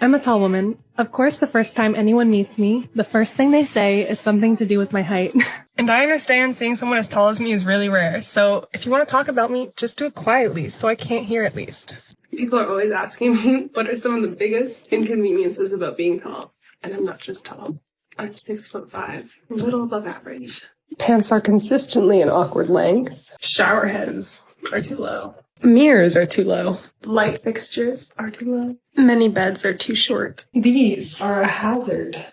I'm a tall woman. Of course, the first time anyone meets me, the first thing they say is something to do with my height. And I understand seeing someone as tall as me is really rare, so if you want to talk about me, just do it quietly so I can't hear at least. People are always asking me what are some of the biggest inconveniences about being tall. And I'm not just tall. I'm 6'5", a little above average. Pants are consistently an awkward length. Shower heads are too low. Mirrors are too low. Light fixtures are too low. Many beds are too short. These are a hazard.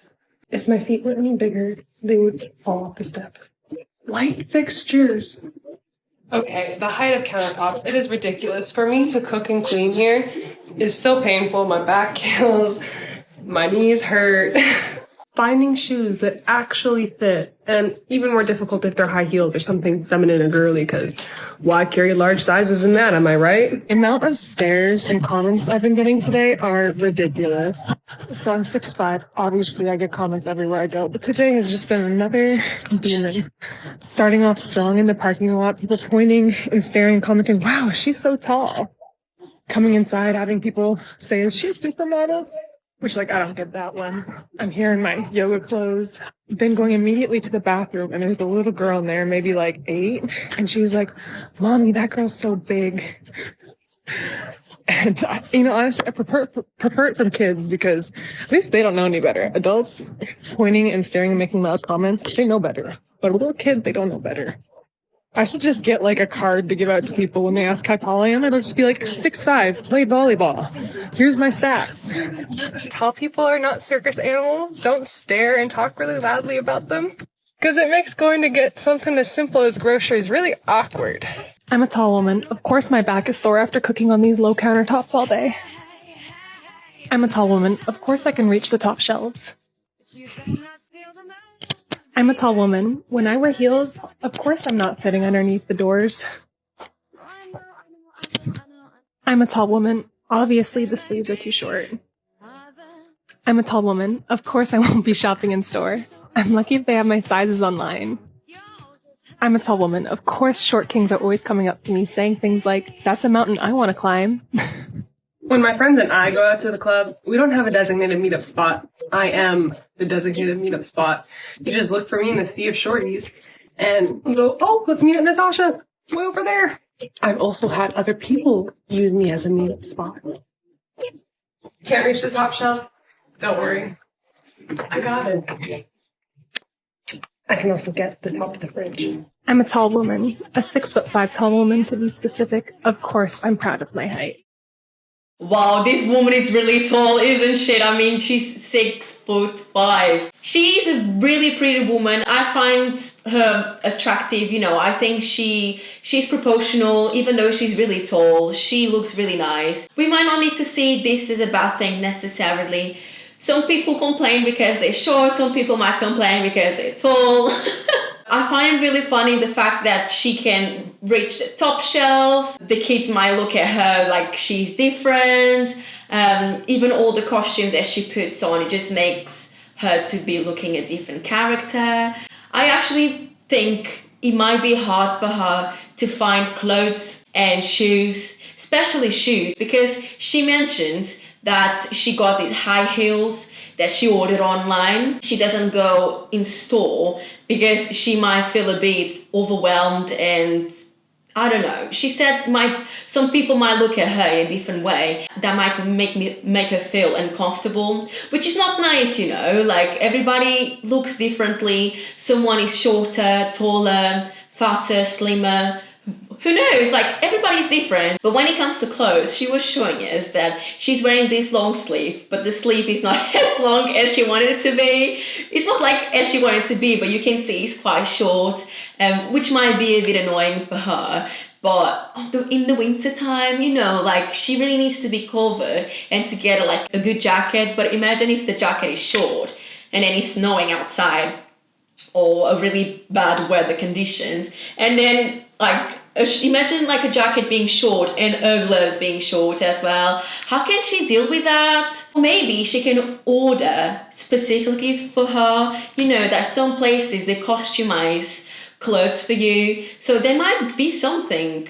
If my feet were any bigger, they would fall off the step. Light fixtures. Okay, the height of countertops, it is ridiculous. For me to cook and clean here is so painful. My back kills, my knees hurt. Finding shoes that actually fit, and even more difficult if they're high heels or something feminine or girly, because why carry large sizes in that, am I right? The amount of stares and comments I've been getting today are ridiculous. So I'm 6'5". Obviously, I get comments everywhere I go, but today has just been another demon. Starting off strong in the parking lot, people pointing and staring and commenting, wow, she's so tall. Coming inside, having people say, is she a supermodel? Which, I don't get that one. I'm here in my yoga clothes. Then going immediately to the bathroom, and there's a little girl in there, maybe 8, and she's like, Mommy, that girl's so big. And, honestly, I prefer it from kids because at least they don't know any better. Adults pointing and staring and making loud comments, they know better. But a little kid, they don't know better. I should just get a card to give out to people when they ask how tall I am. It'll just be 6'5", played volleyball. Here's my stats. Tall people are not circus animals. Don't stare and talk really loudly about them. Because it makes going to get something as simple as groceries really awkward. I'm a tall woman. Of course my back is sore after cooking on these low countertops all day. I'm a tall woman. Of course I can reach the top shelves. I'm a tall woman. When I wear heels, of course I'm not fitting underneath the doors. I'm a tall woman. Obviously the sleeves are too short. I'm a tall woman. Of course I won't be shopping in store. I'm lucky if they have my sizes online. I'm a tall woman. Of course short kings are always coming up to me saying things like, that's a mountain I want to climb. When my friends and I go out to the club, we don't have a designated meetup spot. I am the designated meetup spot. You just look for me in the sea of shorties and you go, oh, let's meet at Natasha. Way over there. I've also had other people use me as a meetup spot. Can't reach the top shelf? Don't worry. I got it. I can also get the top of the fridge. I'm a tall woman. A 6'5" tall woman to be specific. Of course, I'm proud of my height. Wow, this woman is really tall, isn't she? I mean, she's 6'5". She's a really pretty woman. I find her attractive. I think she's proportional, even though she's really tall. She looks really nice. We might not need to see this as a bad thing necessarily. Some people complain because they're short. Some people might complain because they're tall. I find it really funny the fact that she can reach the top shelf. The kids might look at her like she's different. Even all the costumes that she puts on, it just makes her to be looking a different character. I actually think it might be hard for her to find clothes and shoes, especially shoes, because she mentions that she got these high heels that she ordered online. She doesn't go in store because she might feel a bit overwhelmed and I don't know. She said some people might look at her in a different way that might make her feel uncomfortable, which is not nice, everybody looks differently. Someone is shorter, taller, fatter, slimmer. Who knows? Everybody's different. But when it comes to clothes, she was showing us that she's wearing this long sleeve, but the sleeve is not as long as she wanted it to be. It's not as she wanted it to be, but you can see it's quite short, which might be a bit annoying for her. But in the winter time, she really needs to be covered and to get a good jacket. But imagine if the jacket is short and then it's snowing outside or a really bad weather conditions, and then imagine a jacket being short and her gloves being short as well. How can she deal with that? Maybe she can order specifically for her. That some places they customize clothes for you, so there might be something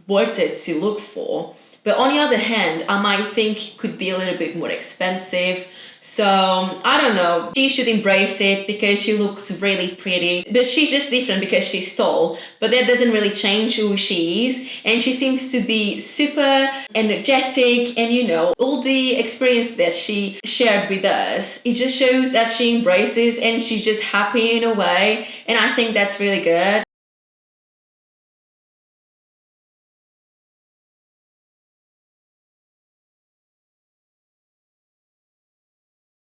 worth it to look for. But on the other hand, I might think it could be a little bit more expensive. So I don't know. She should embrace it because she looks really pretty. But she's just different because she's tall. But that doesn't really change who she is. And she seems to be super energetic. And you know, all the experience that she shared with us, it just shows that she embraces and she's just happy in a way. And I think that's really good.